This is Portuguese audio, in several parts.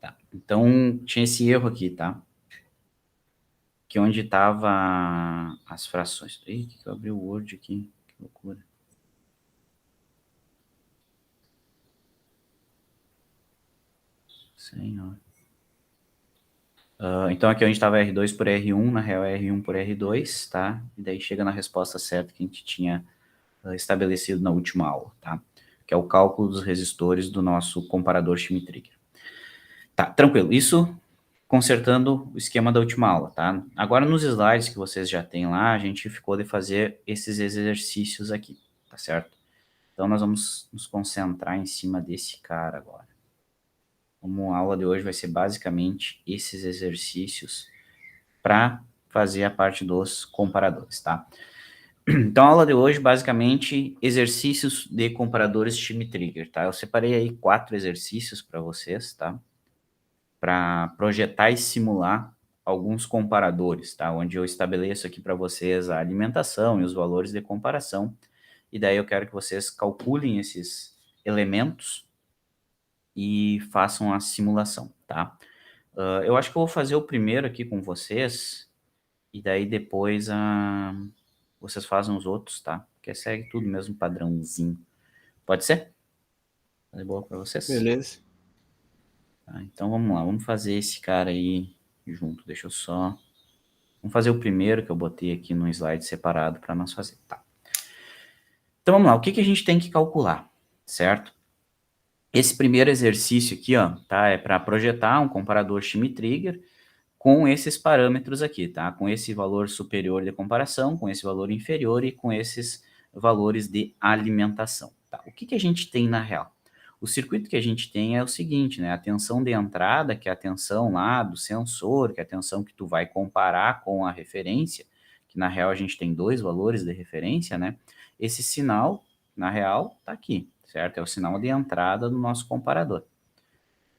Tá. Então, tinha esse erro aqui, tá? Que onde estava as frações. Ih, que eu abri o Word aqui. Que loucura. Senhor. Então, aqui onde estava R2 por R1, na real é R1 por R2, tá? E daí chega na resposta certa que a gente tinha estabelecido na última aula, tá? Que é o cálculo dos resistores do nosso comparador Schmitt-Trigger. Tá, tranquilo. Isso consertando o esquema da última aula, tá? Agora, nos slides que vocês já têm lá, a gente ficou de fazer esses exercícios aqui, tá certo? Então, nós vamos nos concentrar em cima desse cara agora. Como a aula de hoje vai ser basicamente esses exercícios para fazer a parte dos comparadores, tá? Então, a aula de hoje, basicamente, exercícios de comparadores Schmitt-Trigger, tá? Eu separei aí 4 exercícios para vocês, tá? Para projetar e simular alguns comparadores, tá? Onde eu estabeleço aqui para vocês a alimentação e os valores de comparação. E daí eu quero que vocês calculem esses elementos e façam a simulação, tá? Eu acho que eu vou fazer o primeiro aqui com vocês, e daí depois vocês fazem os outros, tá? Porque segue tudo mesmo padrãozinho. Pode ser? Tá de boa para vocês? Beleza. Tá, então vamos lá, vamos fazer esse cara aí junto. Deixa eu só. Vamos fazer o primeiro que eu botei aqui no slide separado para nós fazer. Tá. Então vamos lá, o que, que a gente tem que calcular, certo? Esse primeiro exercício aqui, ó, tá? É para projetar um comparador Schmitt-Trigger com esses parâmetros aqui, tá? Com esse valor superior de comparação, com esse valor inferior e com esses valores de alimentação, tá? O que, que a gente tem na real? O circuito que a gente tem é o seguinte, né? A tensão de entrada, que é a tensão lá do sensor, que é a tensão que tu vai comparar com a referência, que na real a gente tem 2 valores de referência, né? Esse sinal, na real, tá aqui, certo? É o sinal de entrada do nosso comparador,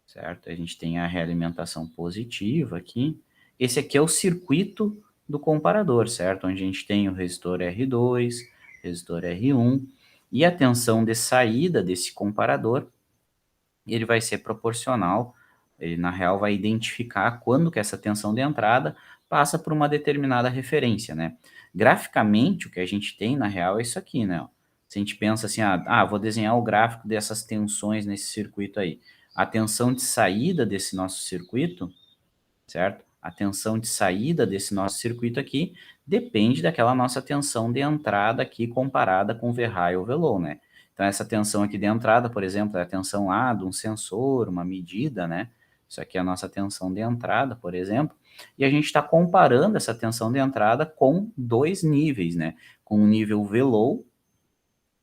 certo? A gente tem a realimentação positiva aqui. Esse aqui é o circuito do comparador, certo? Onde a gente tem o resistor R2, resistor R1, e a tensão de saída desse comparador, ele vai ser proporcional, ele na real vai identificar quando que essa tensão de entrada passa por uma determinada referência, né? Graficamente, o que a gente tem na real é isso aqui, né? Se a gente pensa assim, vou desenhar o gráfico dessas tensões nesse circuito aí. A tensão de saída desse nosso circuito, certo? A tensão de saída desse nosso circuito aqui depende daquela nossa tensão de entrada aqui comparada com o V-high ou V-low, né? Então, essa tensão aqui de entrada, por exemplo, é a tensão lá de um sensor, uma medida, né? Isso aqui é a nossa tensão de entrada, por exemplo. E a gente está comparando essa tensão de entrada com 2 níveis, né? Com o nível V-low,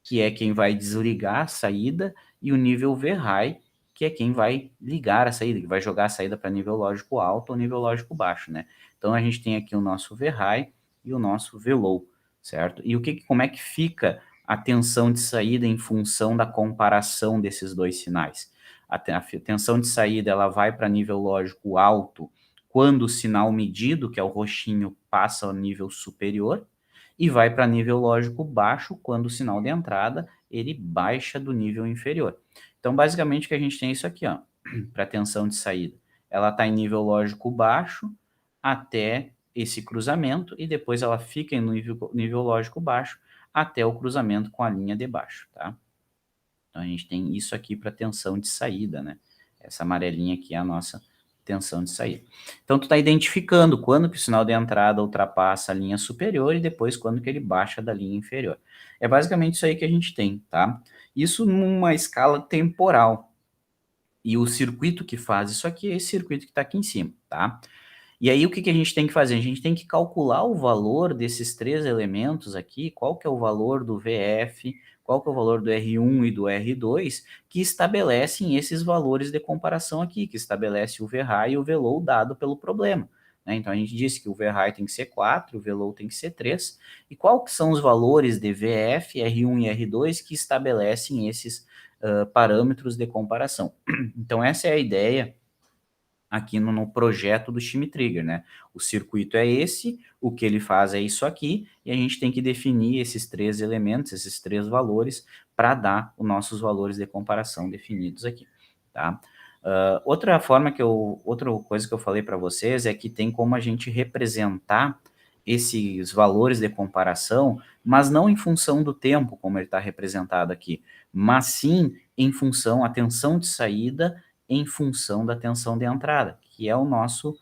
que é quem vai desligar a saída, e o nível V-high, que é quem vai ligar a saída, que vai jogar a saída para nível lógico alto ou nível lógico baixo, né? Então a gente tem aqui o nosso V-high e o nosso V-low, certo? E como é que fica a tensão de saída em função da comparação desses dois sinais? A tensão de saída ela vai para nível lógico alto quando o sinal medido, que é o roxinho, passa ao nível superior, e vai para nível lógico baixo quando o sinal de entrada ele baixa do nível inferior. Então, basicamente, o que a gente tem é isso aqui, ó, para tensão de saída. Ela está em nível lógico baixo até esse cruzamento e depois ela fica em nível lógico baixo até o cruzamento com a linha de baixo, tá? Então, a gente tem isso aqui para tensão de saída, né? Essa amarelinha aqui é a nossa tensão de saída. Então, tu está identificando quando que o sinal de entrada ultrapassa a linha superior e depois quando que ele baixa da linha inferior. É basicamente isso aí que a gente tem, tá? Isso numa escala temporal. E o circuito que faz isso aqui é esse circuito que está aqui em cima, tá? E aí, o que, que a gente tem que fazer? A gente tem que calcular o valor desses 3 elementos aqui, qual que é o valor do VF, qual que é o valor do R1 e do R2, que estabelecem esses valores de comparação aqui, que estabelece o V-high e o V-low dado pelo problema, né? Então, a gente disse que o V-high tem que ser 4, o V-low tem que ser 3, e qual que são os valores de VF, R1 e R2 que estabelecem esses parâmetros de comparação. Então, essa é a ideia aqui no projeto do Schmitt-Trigger, né? O circuito é esse, o que ele faz é isso aqui, e a gente tem que definir esses 3 elementos, esses 3 valores, para dar os nossos valores de comparação definidos aqui, tá? Outra coisa que eu falei para vocês é que tem como a gente representar esses valores de comparação, mas não em função do tempo, como ele está representado aqui, mas sim em função a tensão de saída em função da tensão de entrada, que é o nosso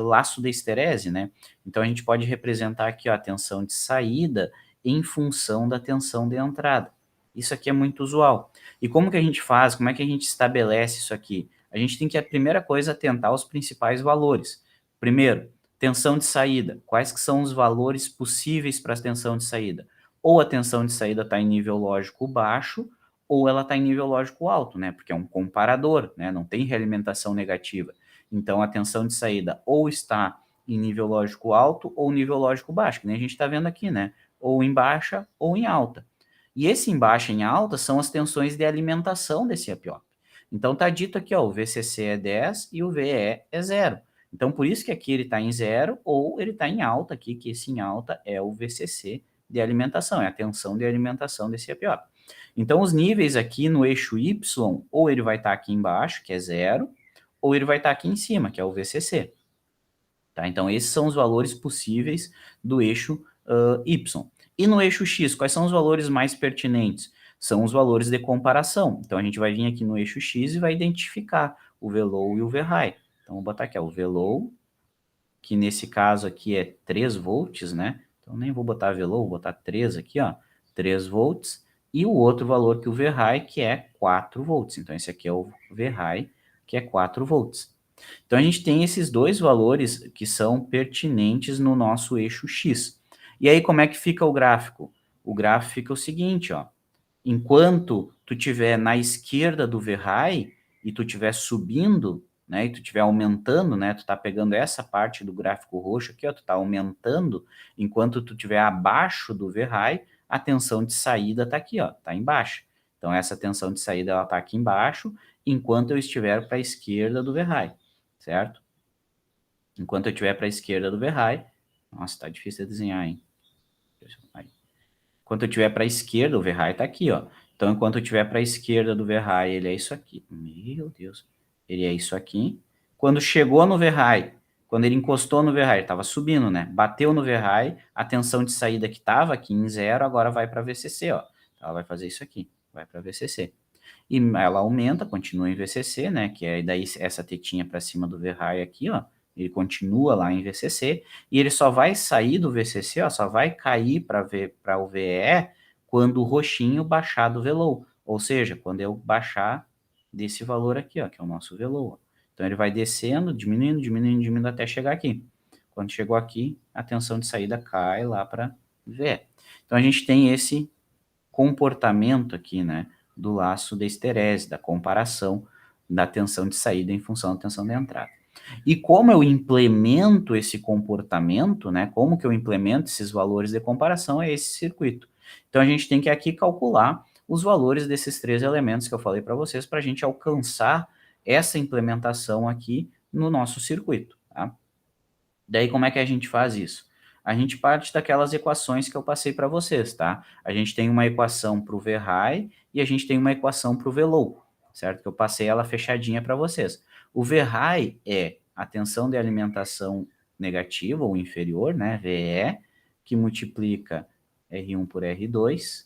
laço de esterese, né? Então a gente pode representar aqui ó, a tensão de saída em função da tensão de entrada. Isso aqui é muito usual. E como que a gente faz? Como é que a gente estabelece isso aqui? A gente tem que, a primeira coisa, atentar aos principais valores. Primeiro, tensão de saída. Quais que são os valores possíveis para a tensão de saída? Ou a tensão de saída está em nível lógico baixo, ou ela está em nível lógico alto, né? Porque é um comparador, né? Não tem realimentação negativa. Então, a tensão de saída ou está em nível lógico alto ou nível lógico baixo, que nem a gente está vendo aqui, né? Ou em baixa ou em alta. E esse em baixa e em alta são as tensões de alimentação desse APOP. Então tá dito aqui, ó, o VCC é 10 e o VE é 0. Então por isso que aqui ele está em 0 ou ele está em alta aqui, que esse em alta é o VCC de alimentação, é a tensão de alimentação desse APOP. Então os níveis aqui no eixo Y, ou ele vai estar aqui embaixo, que é 0, ou ele vai estar aqui em cima, que é o VCC. Tá? Então esses são os valores possíveis do eixo Y. E no eixo X, quais são os valores mais pertinentes? São os valores de comparação. Então, a gente vai vir aqui no eixo X e vai identificar o VLOW e o VHigh. Então, vou botar aqui, ó, o VLOW, que nesse caso aqui é 3 volts, né? Então, nem vou botar VLOW, vou botar 3 aqui, ó, 3 volts. E o outro valor que o VHigh, que é 4 volts. Então, esse aqui é o VHigh, que é 4 volts. Então, a gente tem esses dois valores que são pertinentes no nosso eixo X. E aí, como é que fica o gráfico? O gráfico fica o seguinte, ó. Enquanto tu estiver na esquerda do VHigh e tu estiver subindo, né, e tu estiver aumentando, né, tu tá pegando essa parte do gráfico roxo aqui, ó, tu tá aumentando, enquanto tu estiver abaixo do VHigh, a tensão de saída tá aqui, ó, tá embaixo. Então, essa tensão de saída, ela tá aqui embaixo, enquanto eu estiver para a esquerda do VHigh, certo? Enquanto eu estiver para a esquerda do VHigh, nossa, tá difícil de desenhar, hein? Enquanto eu estiver para a esquerda, o VHigh está aqui, ó. Então, enquanto eu estiver para a esquerda do VHigh, ele é isso aqui. Meu Deus. Ele é isso aqui. Quando chegou no VHigh, quando ele encostou no VHigh, estava subindo, né? Bateu no VHigh, a tensão de saída que estava aqui em 0, agora vai para VCC, ó. Ela vai fazer isso aqui, vai para VCC. E ela aumenta, continua em VCC, né? Que é daí essa tetinha para cima do VHigh aqui, ó. Ele continua lá em VCC e ele só vai sair do VCC, ó, só vai cair para o VE quando o roxinho baixar do VLOW. Ou seja, quando eu baixar desse valor aqui, ó, que é o nosso VLOW. Ó. Então ele vai descendo, diminuindo, diminuindo, diminuindo até chegar aqui. Quando chegou aqui, a tensão de saída cai lá para VE. Então a gente tem esse comportamento aqui, né, do laço de esterese, da comparação da tensão de saída em função da tensão de entrada. E como eu implemento esse comportamento, né? Como que eu implemento esses valores de comparação é esse circuito. Então a gente tem que aqui calcular os valores desses três elementos que eu falei para vocês para a gente alcançar essa implementação aqui no nosso circuito. Tá? Daí como é que a gente faz isso? A gente parte daquelas equações que eu passei para vocês, tá? A gente tem uma equação para o VHigh e a gente tem uma equação para o VLOW, certo? Que eu passei ela fechadinha para vocês. O VHigh é a tensão de alimentação negativa ou inferior, né? VE, que multiplica R1 por R2,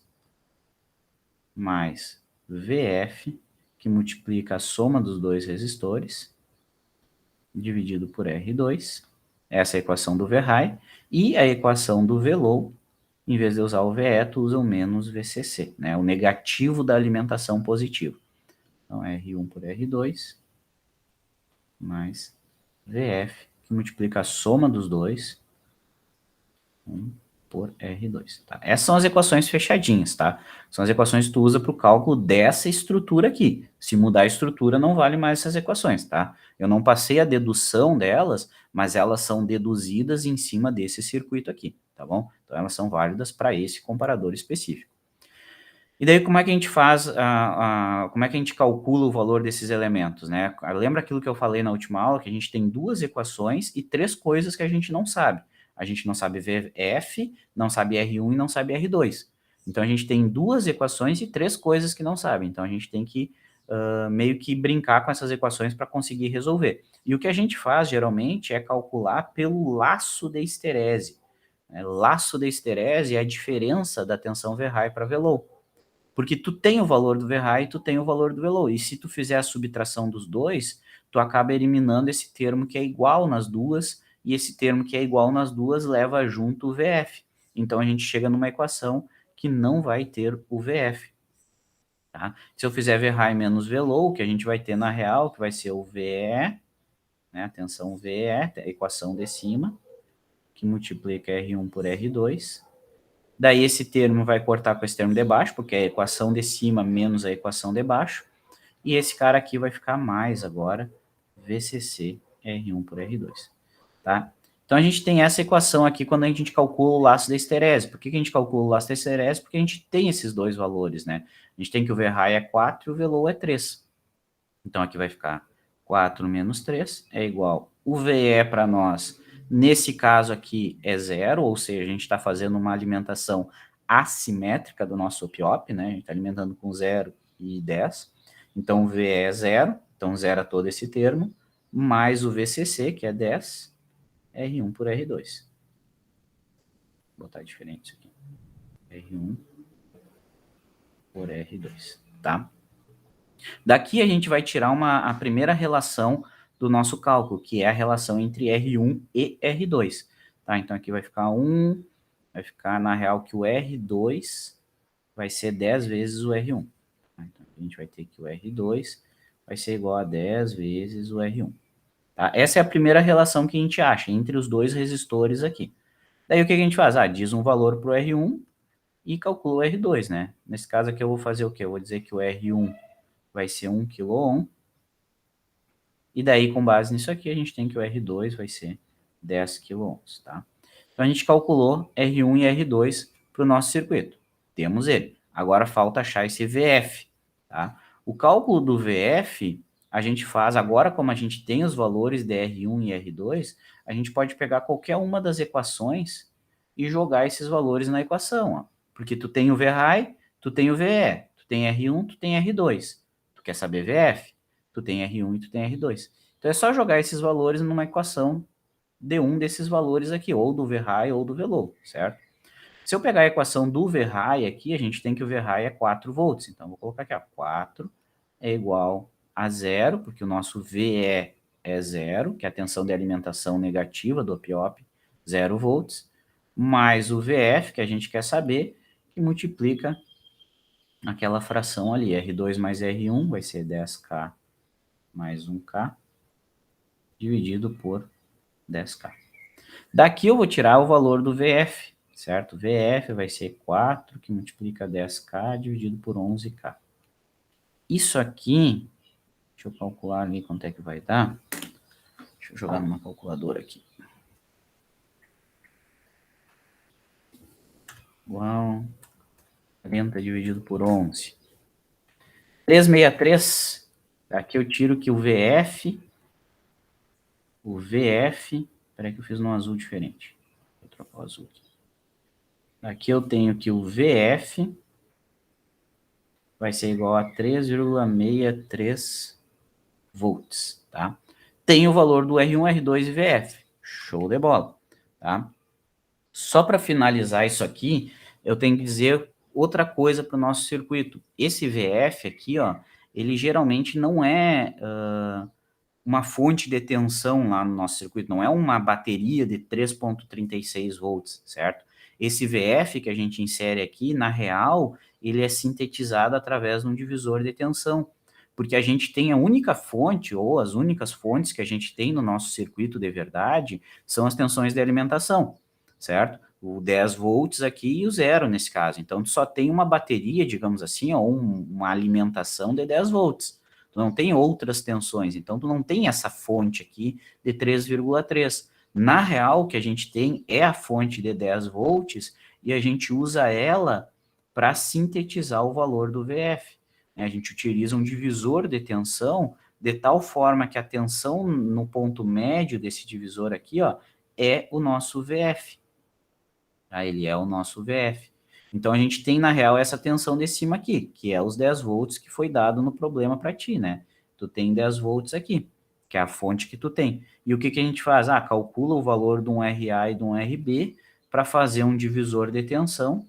mais VF, que multiplica a soma dos dois resistores, dividido por R2. Essa é a equação do VHigh. E a equação do VLOW, em vez de usar o VE, tu usa o menos VCC, né? O negativo da alimentação positiva. Então, R1 por R2, mais VF, que multiplica a soma dos dois, 1 por R2. Tá? Essas são as equações fechadinhas, tá? São as equações que tu usa para o cálculo dessa estrutura aqui. Se mudar a estrutura, não vale mais essas equações, tá? Eu não passei a dedução delas, mas elas são deduzidas em cima desse circuito aqui, tá bom? Então, elas são válidas para esse comparador específico. E daí, como é que a gente faz, como é que a gente calcula o valor desses elementos, né? Lembra aquilo que eu falei na última aula, que a gente tem duas equações e três coisas que a gente não sabe. A gente não sabe VF, não sabe R1 e não sabe R2. Então, a gente tem duas equações e três coisas que não sabe. Então, a gente tem que meio que brincar com essas equações para conseguir resolver. E o que a gente faz, geralmente, é calcular pelo laço de esterese. Laço de esterese é a diferença da tensão V-high para V-low. Porque tu tem o valor do V-high e tu tem o valor do V-low. E se tu fizer a subtração dos dois, tu acaba eliminando esse termo que é igual nas duas, e esse termo que é igual nas duas leva junto o VF. Então a gente chega numa equação que não vai ter o VF. Tá? Se eu fizer V-high menos V-low, que a gente vai ter na real, que vai ser o VE, né, a tensão VE, a equação de cima, que multiplica R1 por R2. Daí esse termo vai cortar com esse termo de baixo, porque é a equação de cima menos a equação de baixo. E esse cara aqui vai ficar mais agora, VCC R1 por R2. Tá? Então a gente tem essa equação aqui quando a gente calcula o laço da esterese. Por que a gente calcula o laço da esterese? Porque a gente tem esses dois valores, né? A gente tem que o V-high é 4 e o V-low é 3. Então aqui vai ficar 4 menos 3 é igual. O VE para nós, nesse caso aqui, é 0, ou seja, a gente está fazendo uma alimentação assimétrica do nosso OPIOP, né? A gente está alimentando com 0 e 10. Então o VE é 0, então zera todo esse termo, mais o VCC, que é 10, R1 por R2. Vou botar diferente isso aqui. R1 por R2, tá? Daqui a gente vai tirar a primeira relação do nosso cálculo, que é a relação entre R1 e R2. Tá? Então aqui vai ficar 1, vai ficar na real que o R2 vai ser 10 vezes o R1. Tá? Então a gente vai ter que o R2 vai ser igual a 10 vezes o R1. Tá? Essa é a primeira relação que a gente acha entre os dois resistores aqui. Daí o que a gente faz? Diz um valor para o R1 e calcula o R2, né? Nesse caso aqui eu vou fazer o quê? Eu vou dizer que o R1 vai ser 1 kΩ. E daí, com base nisso aqui, a gente tem que o R2 vai ser 10 kΩ, tá? Então, a gente calculou R1 e R2 para o nosso circuito. Temos ele. Agora, falta achar esse VF, tá? O cálculo do VF, a gente faz agora, como a gente tem os valores de R1 e R2, a gente pode pegar qualquer uma das equações e jogar esses valores na equação, ó. Porque tu tem o V-high, tu tem o VE, tu tem R1, tu tem R2. Tu quer saber VF? Tu tem R1 e tu tem R2. Então é só jogar esses valores numa equação de um desses valores aqui, ou do V-high ou do V-low, certo? Se eu pegar a equação do V-high aqui, a gente tem que o V-high é 4 volts. Então, vou colocar aqui, ó, 4 é igual a 0, porque o nosso VE é 0, que é a tensão de alimentação negativa do OPIOP, 0 volts, mais o VF, que a gente quer saber, que multiplica aquela fração ali, R2 mais R1 vai ser 10K mais 1K, dividido por 10K. Daqui eu vou tirar o valor do VF, certo? VF vai ser 4, que multiplica 10K, dividido por 11K. Isso aqui, deixa eu calcular ali quanto é que vai dar. Deixa eu jogar numa calculadora aqui. Igual 40 dividido por 11. 363. Aqui eu tiro que o VF... Peraí que eu fiz num azul diferente. Vou trocar o azul aqui. Aqui eu tenho que o VF vai ser igual a 3,63 volts, tá? Tem o valor do R1, R2 e VF. Show de bola, tá? Só para finalizar isso aqui, eu tenho que dizer outra coisa para o nosso circuito. Esse VF aqui, ó, ele geralmente não é uma fonte de tensão lá no nosso circuito, não é uma bateria de 3,36 volts, certo? Esse VF que a gente insere aqui, na real, ele é sintetizado através de um divisor de tensão, porque a gente tem a única fonte, ou as únicas fontes que a gente tem no nosso circuito de verdade, são as tensões de alimentação, certo? O 10 volts aqui e o 0 nesse caso. Então, tu só tem uma bateria, digamos assim, ou uma alimentação de 10 volts. Tu não tem outras tensões, então tu não tem essa fonte aqui de 3,3. Na real, o que a gente tem é a fonte de 10 volts e a gente usa ela para sintetizar o valor do VF. A gente utiliza um divisor de tensão de tal forma que a tensão no ponto médio desse divisor aqui, ó, é o nosso VF. Tá? Ele é o nosso VF. Então, a gente tem, na real, essa tensão de cima aqui, que é os 10 volts que foi dado no problema para ti, né? Tu tem 10 volts aqui, que é a fonte que tu tem. E o que, que a gente faz? Ah, calcula o valor de um RA e de um RB para fazer um divisor de tensão,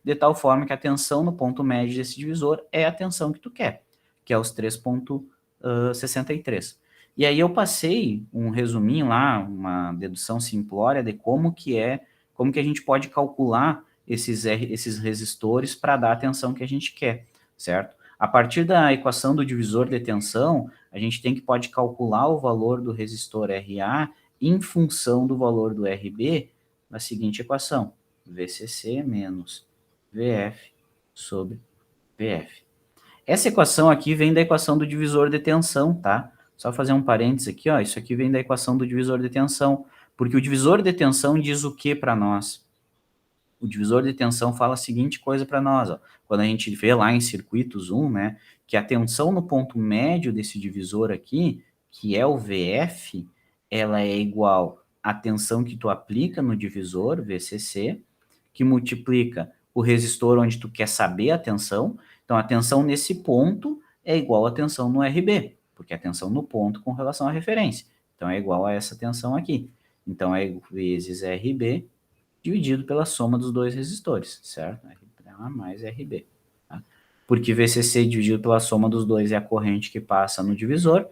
de tal forma que a tensão no ponto médio desse divisor é a tensão que tu quer, que é os 3,63. E aí eu passei um resuminho lá, uma dedução simplória de como que a gente pode calcular esses resistores para dar a tensão que a gente quer, certo? A partir da equação do divisor de tensão, a gente pode calcular o valor do resistor RA em função do valor do RB na seguinte equação: VCC menos VF sobre VF. Essa equação aqui vem da equação do divisor de tensão, tá? Só fazer um parênteses aqui, ó. Isso aqui vem da equação do divisor de tensão, porque o divisor de tensão diz o que para nós? O divisor de tensão fala a seguinte coisa para nós, ó. Quando a gente vê lá em circuitos 1, né, que a tensão no ponto médio desse divisor aqui, que é o VF, ela é igual à tensão que tu aplica no divisor, VCC, que multiplica o resistor onde tu quer saber a tensão. Então, a tensão nesse ponto é igual à tensão no RB, porque a tensão no ponto com relação à referência. Então, é igual a essa tensão aqui. Então, é vezes RB dividido pela soma dos dois resistores, certo? RA mais RB. Tá? Porque VCC dividido pela soma dos dois é a corrente que passa no divisor,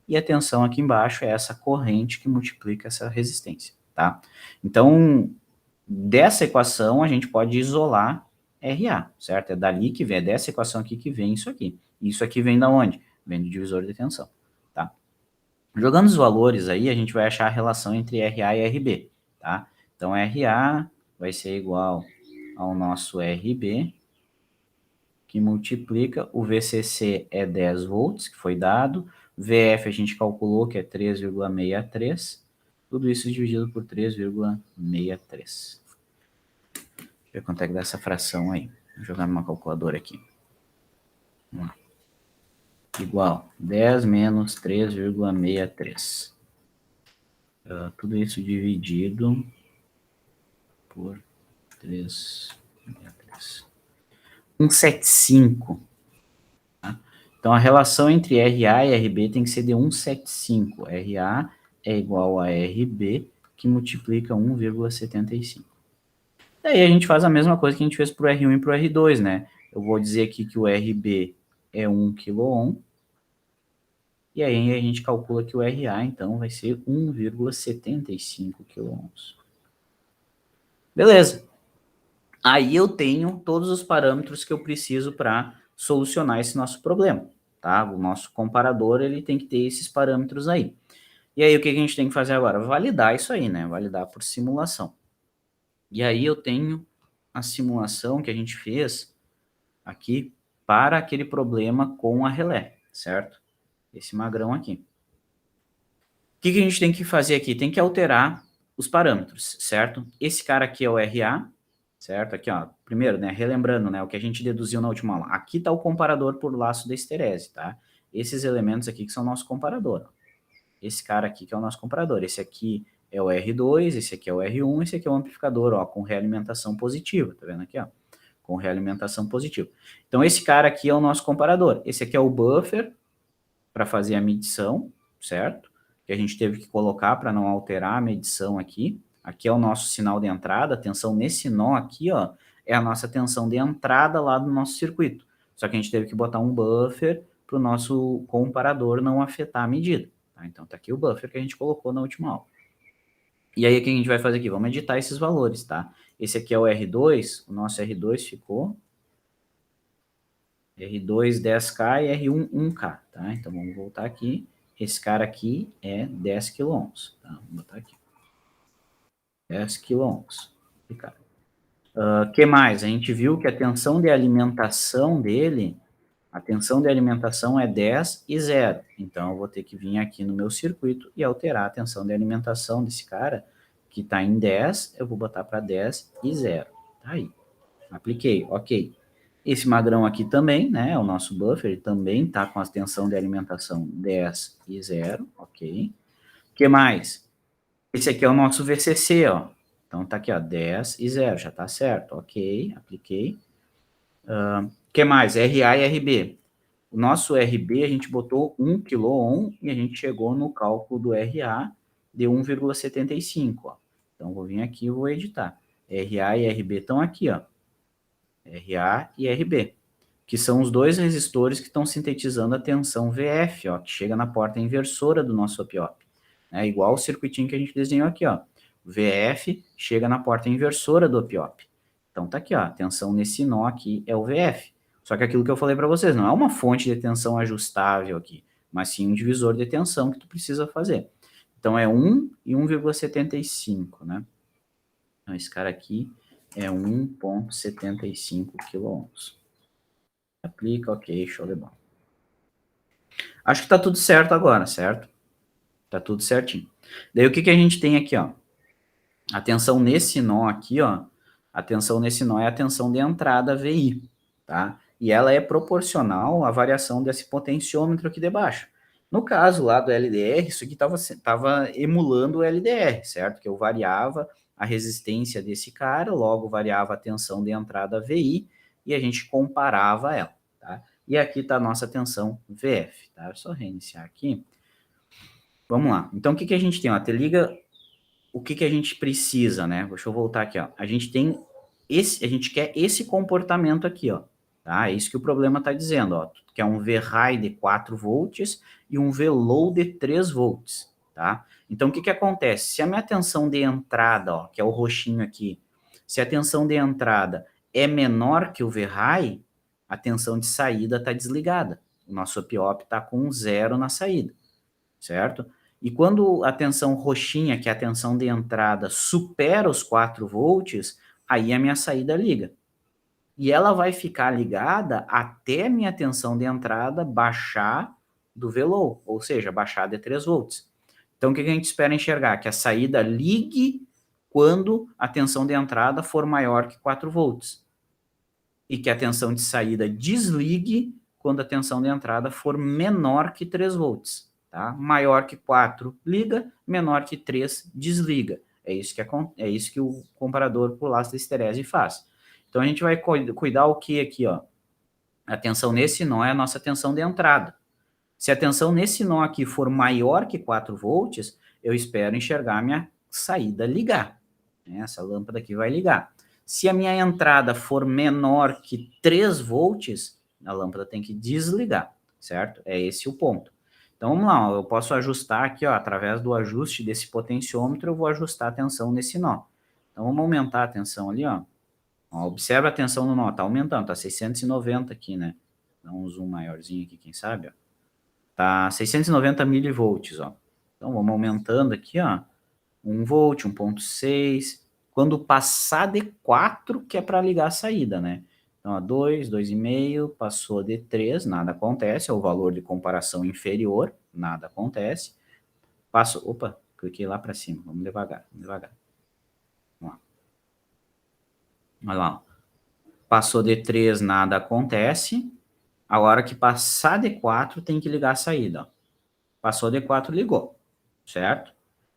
e a tensão aqui embaixo é essa corrente que multiplica essa resistência, tá? Então, dessa equação, a gente pode isolar RA, certo? É dali que vem, é dessa equação aqui que vem isso aqui. Isso aqui vem da onde? Vem do divisor de tensão, tá? Jogando os valores aí, a gente vai achar a relação entre RA e RB, tá? Então, RA vai ser igual ao nosso RB, que multiplica, o VCC é 10 volts, que foi dado, VF a gente calculou que é 3,63, tudo isso dividido por 3,63. Deixa eu ver quanto é que dá essa fração aí. Vou jogar numa calculadora aqui. Vamos lá. Igual 10 menos 3,63. Tudo isso dividido por 3,63. 175. Tá? Então, a relação entre RA e RB tem que ser de 175. RA é igual a RB, que multiplica 1,75. Daí a gente faz a mesma coisa que a gente fez para o R1 e para o R2, né? Eu vou dizer aqui que o RB é 1 kΩ, e aí a gente calcula que o RA, então, vai ser 1,75 kΩ. Beleza. Aí eu tenho todos os parâmetros que eu preciso para solucionar esse nosso problema, tá? O nosso comparador, ele tem que ter esses parâmetros aí. E aí, o que a gente tem que fazer agora? Validar isso aí, né? Validar por simulação. E aí eu tenho a simulação que a gente fez aqui para aquele problema com a relé, certo? Esse magrão aqui. O que a gente tem que fazer aqui? Tem que alterar os parâmetros, certo? Esse cara aqui é o RA, certo? Aqui, ó, primeiro, né, relembrando, né, o que a gente deduziu na última aula. Aqui está o comparador por laço da esterese, tá? Esses elementos aqui que são o nosso comparador. Ó. Esse cara aqui que é o nosso comparador. Esse aqui é o R2, esse aqui é o R1, esse aqui é o amplificador, ó, com realimentação positiva, tá vendo aqui, ó? Com realimentação positiva. Então, esse cara aqui é o nosso comparador. Esse aqui é o buffer para fazer a medição, certo? Que a gente teve que colocar para não alterar a medição aqui. Aqui é o nosso sinal de entrada, a tensão nesse nó aqui, ó, é a nossa tensão de entrada lá do nosso circuito. Só que a gente teve que botar um buffer para o nosso comparador não afetar a medida. Tá? Então, tá aqui o buffer que a gente colocou na última aula. E aí, o que a gente vai fazer aqui? Vamos editar esses valores, tá? Esse aqui é o R2, o nosso R2 ficou R2 10K e R1 1K, tá? Então, vamos voltar aqui. Esse cara aqui é 10 kΩ, tá? Vamos botar aqui. 10 kΩ. O que mais? A gente viu que a tensão de alimentação dele, a tensão de alimentação é 10 e 0. Então, eu vou ter que vir aqui no meu circuito e alterar a tensão de alimentação desse cara, que está em 10, eu vou botar para 10 e 0. Tá aí. Apliquei, ok. Esse magrão aqui também, né, o nosso buffer, ele também está com a tensão de alimentação 10 e 0, ok. O que mais? Esse aqui é o nosso VCC, ó, Então, tá aqui, ó, 10 e 0, já tá certo. Ok, apliquei. O que mais? RA e RB. O nosso RB, a gente botou 1 kΩ e a gente chegou no cálculo do RA de 1,75, ó. Então, vou vir aqui e vou editar. RA e RB estão aqui, ó. RA e RB, que são os dois resistores que estão sintetizando a tensão VF, ó, que chega na porta inversora do nosso OP-OP. É igual o circuitinho que a gente desenhou aqui, ó. VF chega na porta inversora do OP-OP. Então tá aqui, ó, a tensão nesse nó aqui é o VF. Só que aquilo que eu falei para vocês, não é uma fonte de tensão ajustável aqui, mas sim um divisor de tensão que tu precisa fazer. Então é 1 e 1,75, né? Então esse cara aqui é 1,75 kΩ. Aplica, ok, show de bola. Acho que tá tudo certo agora, certo? Tá tudo certinho. Daí o que a gente tem aqui, ó? A tensão nesse nó aqui, ó. A tensão nesse nó é a tensão de entrada VI, tá? E ela é proporcional à variação desse potenciômetro aqui de baixo. No caso lá do LDR, isso aqui tava emulando o LDR, certo? Que eu variava a resistência desse cara, logo variava a tensão de entrada VI e a gente comparava ela, tá? E aqui está a nossa tensão VF, tá? É só reiniciar aqui. Vamos lá. Então, o que a gente tem? Ó, te liga o que a gente precisa, né? Deixa eu voltar aqui, ó. A gente tem a gente quer esse comportamento aqui, ó. Tá? É isso que o problema está dizendo, ó. Que é um V-high de 4 volts e um V-low de 3 volts, tá? Então, o que acontece? Se a minha tensão de entrada, ó, que é o roxinho aqui, se a tensão de entrada é menor que o V-high, a tensão de saída está desligada. O nosso OP-OP está com 0 na saída, certo? E quando a tensão roxinha, que é a tensão de entrada, supera os 4 volts, aí a minha saída liga. E ela vai ficar ligada até a minha tensão de entrada baixar do V-low, ou seja, baixar de 3 volts. Então, o que a gente espera enxergar? Que a saída ligue quando a tensão de entrada for maior que 4 volts. E que a tensão de saída desligue quando a tensão de entrada for menor que 3 volts. Tá? Maior que 4, liga, menor que 3, desliga. É isso que o comparador por laço de histerese faz. Então, a gente vai cuidar o que aqui, ó? A tensão nesse nó é a nossa tensão de entrada. Se a tensão nesse nó aqui for maior que 4 volts, eu espero enxergar a minha saída ligar. Essa lâmpada aqui vai ligar. Se a minha entrada for menor que 3 volts, a lâmpada tem que desligar, certo? É esse o ponto. Então, vamos lá, ó, eu posso ajustar aqui, ó, através do ajuste desse potenciômetro, eu vou ajustar a tensão nesse nó. Então, vamos aumentar a tensão ali, ó. Observa a tensão no nó, tá aumentando, tá 690 aqui, né? Dá um zoom maiorzinho aqui, quem sabe, ó. Tá 690 milivolts, ó. Então, vamos aumentando aqui, ó. 1 volt, 1.6. Quando passar de 4, que é para ligar a saída, né? Então, 2, 2,5, passou de 3, nada acontece. É o valor de comparação inferior, nada acontece. Passou, opa, cliquei lá para cima. Vamos devagar, vamos devagar. Vamos lá. Olha lá, ó. Passou de 3, nada acontece. A hora que passar de 4, tem que ligar a saída, ó. Passou de 4, ligou, certo?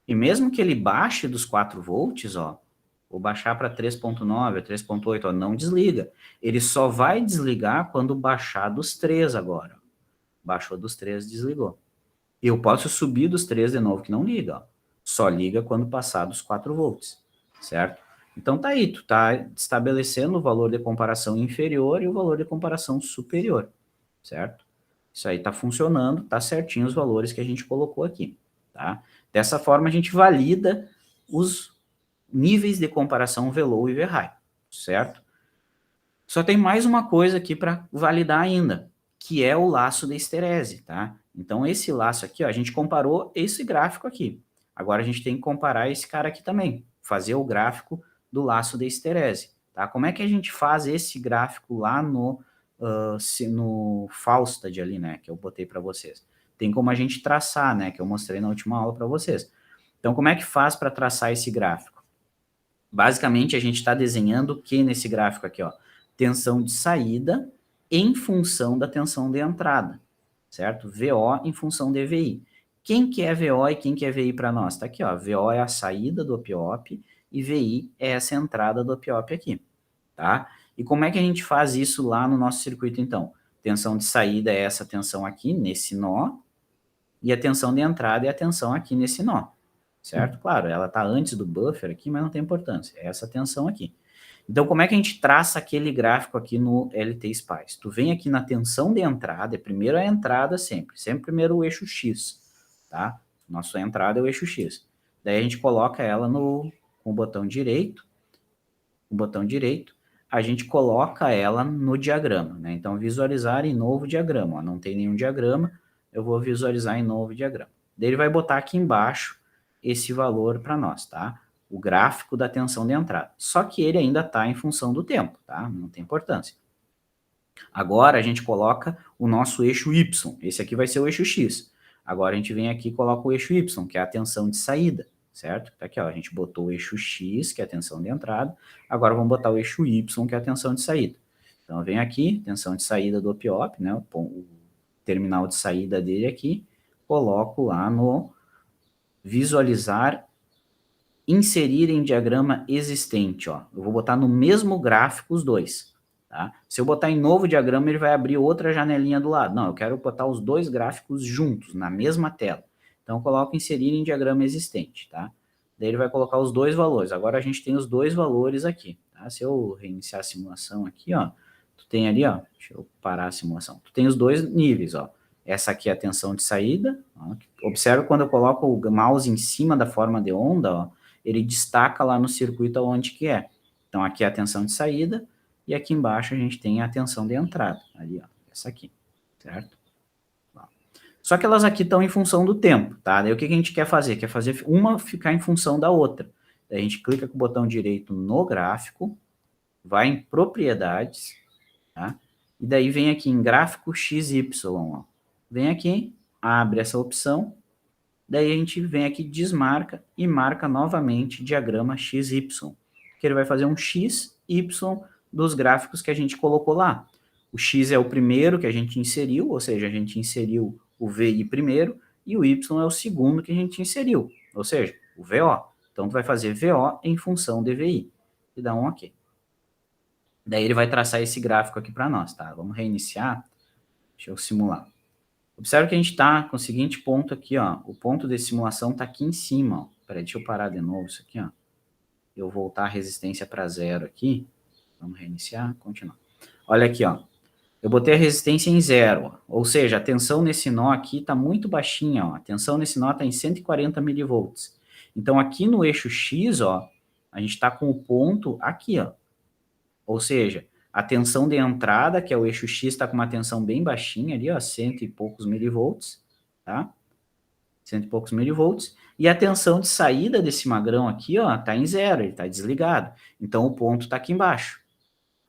E mesmo que ele baixe dos 4 volts, ó, vou baixar para 3.9, 3.8, ó, não desliga. Ele só vai desligar quando baixar dos 3 agora. Baixou dos 3, desligou. Eu posso subir dos 3 de novo, que não liga, ó. Só liga quando passar dos 4 volts, certo? Então tá aí, tu tá estabelecendo o valor de comparação inferior e o valor de comparação superior, certo? Isso aí tá funcionando, tá certinho os valores que a gente colocou aqui, tá? Dessa forma a gente valida os níveis de comparação V-low e V-high, certo? Só tem mais uma coisa aqui para validar ainda, que é o laço de histerese, tá? Então esse laço aqui, ó, a gente comparou esse gráfico aqui. Agora a gente tem que comparar esse cara aqui também, fazer o gráfico do laço de histerese, tá? Como é que a gente faz esse gráfico lá no Falstad ali, né, que eu botei para vocês? Tem como a gente traçar, né, que eu mostrei na última aula para vocês. Então como é que faz para traçar esse gráfico? Basicamente a gente está desenhando o que nesse gráfico aqui, ó? Tensão de saída em função da tensão de entrada, certo? VO em função de VI. Quem que é VO e quem que é VI para nós? Tá aqui, ó, VO é a saída do OP-OP e VI é essa entrada do op-op aqui, tá? E como é que a gente faz isso lá no nosso circuito, então? Tensão de saída é essa tensão aqui, nesse nó, e a tensão de entrada é a tensão aqui nesse nó, certo? Claro, ela está antes do buffer aqui, mas não tem importância, é essa tensão aqui. Então, como é que a gente traça aquele gráfico aqui no LT-Spice? Tu vem aqui na tensão de entrada, é primeiro a entrada sempre primeiro o eixo X, tá? Nossa entrada é o eixo X. Daí a gente coloca ela com o botão direito, a gente coloca ela no diagrama, né? Então, visualizar em novo diagrama, ó, não tem nenhum diagrama, eu vou visualizar em novo diagrama. Daí ele vai botar aqui embaixo esse valor para nós, tá? O gráfico da tensão de entrada. Só que ele ainda está em função do tempo, tá? Não tem importância. Agora a gente coloca o nosso eixo Y. Esse aqui vai ser o eixo X. Agora a gente vem aqui e coloca o eixo Y, que é a tensão de saída, certo? Tá aqui, ó, a gente botou o eixo X, que é a tensão de entrada. Agora vamos botar o eixo Y, que é a tensão de saída. Então vem aqui, tensão de saída do op-op, né? O terminal de saída dele aqui. Coloco lá no visualizar, inserir em diagrama existente, ó. Eu vou botar no mesmo gráfico os dois, tá? Se eu botar em novo diagrama, ele vai abrir outra janelinha do lado. Não, eu quero botar os dois gráficos juntos, na mesma tela. Então, eu coloco inserir em diagrama existente, tá? Daí ele vai colocar os dois valores. Agora a gente tem os dois valores aqui, tá? Se eu reiniciar a simulação aqui, ó, tu tem ali, ó, deixa eu parar a simulação. Tu tem os dois níveis, ó. Essa aqui é a tensão de saída, ó. Observa quando eu coloco o mouse em cima da forma de onda, ó, ele destaca lá no circuito onde que é. Então, aqui é a tensão de saída, e aqui embaixo a gente tem a tensão de entrada, ali, ó, essa aqui, certo? Só que elas aqui estão em função do tempo, tá? Daí o que a gente quer fazer? Quer fazer uma ficar em função da outra. Daí a gente clica com o botão direito no gráfico, vai em propriedades, tá? E daí vem aqui em gráfico XY, ó. Vem aqui, abre essa opção, daí a gente vem aqui, desmarca e marca novamente diagrama XY, que ele vai fazer um XY dos gráficos que a gente colocou lá. O X é o primeiro que a gente inseriu, ou seja, a gente inseriu o VI primeiro, e o Y é o segundo que a gente inseriu, ou seja, o VO. Então, tu vai fazer VO em função de VI, e dá um OK. Daí ele vai traçar esse gráfico aqui para nós, tá? Vamos reiniciar, deixa eu simular. Observe que a gente está com o seguinte ponto aqui, ó. O ponto de simulação está aqui em cima, ó. Peraí, deixa eu parar de novo isso aqui, ó. Eu voltar a resistência para 0 aqui. Vamos reiniciar, continuar. Olha aqui, ó. Eu botei a resistência em 0, ou seja, a tensão nesse nó aqui está muito baixinha, ó. A tensão nesse nó está em 140 milivolts. Então, aqui no eixo X, ó, a gente está com o ponto aqui, ó. Ou seja, a tensão de entrada, que é o eixo X, está com uma tensão bem baixinha ali, ó, 100 e poucos milivolts, tá? 100 e poucos milivolts. E a tensão de saída desse magrão aqui, ó, tá em 0, ele tá desligado. Então, o ponto tá aqui embaixo.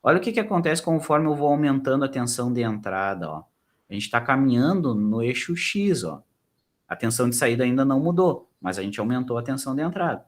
Olha o que acontece conforme eu vou aumentando a tensão de entrada, ó. A gente está caminhando no eixo X, ó. A tensão de saída ainda não mudou, mas a gente aumentou a tensão de entrada.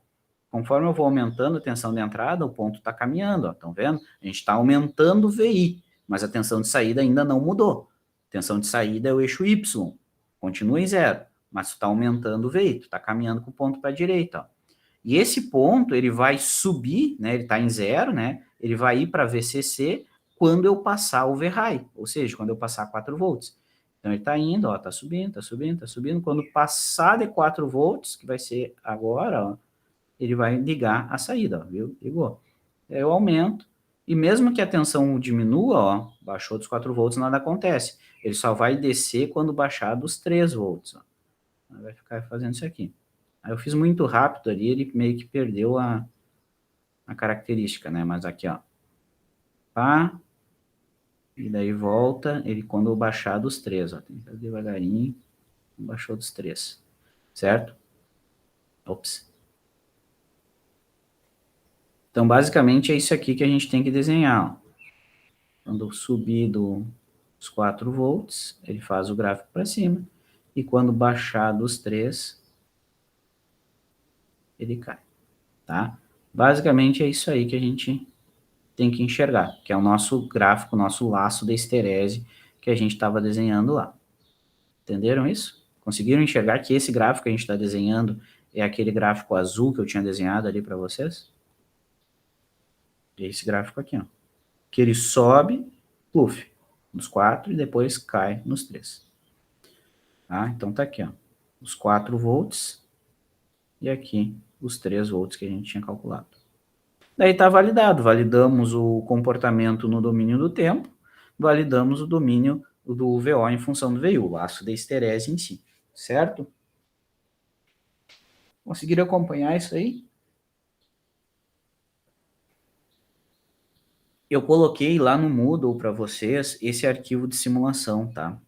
Conforme eu vou aumentando a tensão de entrada, o ponto está caminhando, ó, estão vendo? A gente está aumentando o VI, mas a tensão de saída ainda não mudou. A tensão de saída é o eixo Y, continua em 0, mas tu está aumentando o VI, tu está caminhando com o ponto para a direita, ó. E esse ponto, ele vai subir, né, ele está em 0, né, ele vai ir para VCC quando eu passar o V-high, ou seja, quando eu passar 4 volts. Então, ele está indo, ó, está subindo, está subindo, está subindo. Quando passar de 4 volts, que vai ser agora, ó, ele vai ligar a saída, ó, viu? Ligou. Eu aumento, e mesmo que a tensão diminua, ó, baixou dos 4 volts, nada acontece. Ele só vai descer quando baixar dos 3 volts, ó. Vai ficar fazendo isso aqui. Aí eu fiz muito rápido ali, ele meio que perdeu a característica, né? Mas aqui, ó. Pá. E daí volta, ele quando eu baixar dos 3, ó. Tem que fazer devagarinho. Baixou dos 3. Certo? Ops. Então, basicamente, é isso aqui que a gente tem que desenhar, ó. Quando eu subir dos 4 volts, ele faz o gráfico para cima. E quando baixar dos 3, ele cai. Tá? Basicamente, é isso aí que a gente tem que enxergar, que é o nosso gráfico, o nosso laço de esterese que a gente estava desenhando lá. Entenderam isso? Conseguiram enxergar que esse gráfico que a gente está desenhando é aquele gráfico azul que eu tinha desenhado ali para vocês? esse gráfico aqui, ó, que ele sobe, pluf, nos 4 e depois cai nos 3. Tá? Então tá aqui, ó, os 4 volts e aqui os 3 volts que a gente tinha calculado. Daí está validado, validamos o comportamento no domínio do tempo, validamos o domínio do VO em função do VI, o laço de esterese em si, certo? Conseguiram acompanhar isso aí? Eu coloquei lá no Moodle para vocês esse arquivo de simulação, tá?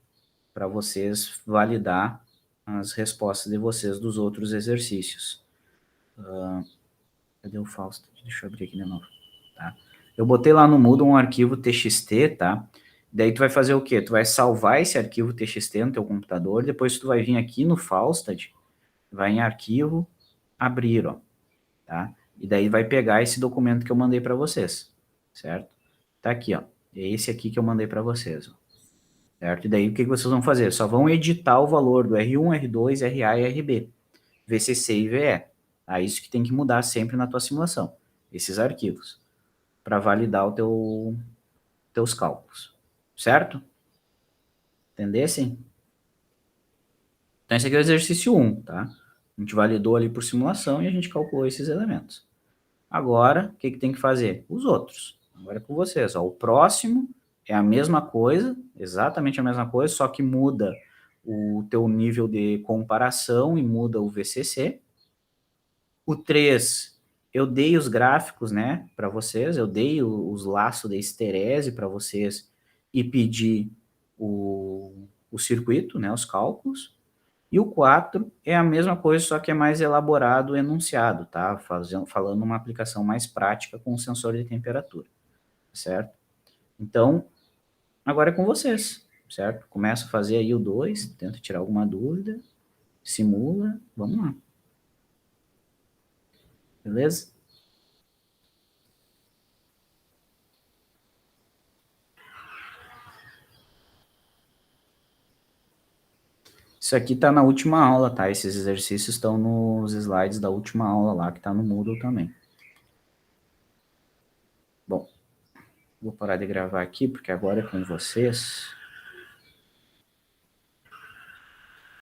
Para vocês validar as respostas de vocês dos outros exercícios. Cadê o Fausto? Deixa eu abrir aqui de novo. Tá? Eu botei lá no Moodle um arquivo TXT, tá? Daí tu vai fazer o quê? Tu vai salvar esse arquivo TXT no teu computador, depois tu vai vir aqui no Faustad, vai em arquivo, abrir, ó, tá? E daí vai pegar esse documento que eu mandei para vocês, certo? Tá aqui, ó. É esse aqui que eu mandei para vocês, ó, certo? E daí o que vocês vão fazer? Só vão editar o valor do R1, R2, RA e RB, VCC e VE. Tá? Isso que tem que mudar sempre na tua simulação, esses arquivos, para validar o teus cálculos, certo? Entendessem? Então, esse aqui é o exercício 1, tá? A gente validou ali por simulação e a gente calculou esses elementos. Agora, o que, que tem que fazer? Os outros. Agora é com vocês. Ó. O próximo é a mesma coisa, exatamente a mesma coisa, só que muda o teu nível de comparação e muda o VCC. O 3, eu dei os gráficos, né, para vocês, eu dei os laços de esterese para vocês e pedi o circuito, né, os cálculos. E o 4 é a mesma coisa, só que é mais elaborado o enunciado, tá? Falando uma aplicação mais prática com o sensor de temperatura, certo? Então, agora é com vocês, certo? Começa a fazer aí o 2, tenta tirar alguma dúvida, simula, vamos lá. Beleza? Isso aqui tá na última aula, tá? Esses exercícios estão nos slides da última aula lá, que tá no Moodle também. Bom, vou parar de gravar aqui, porque agora é com vocês.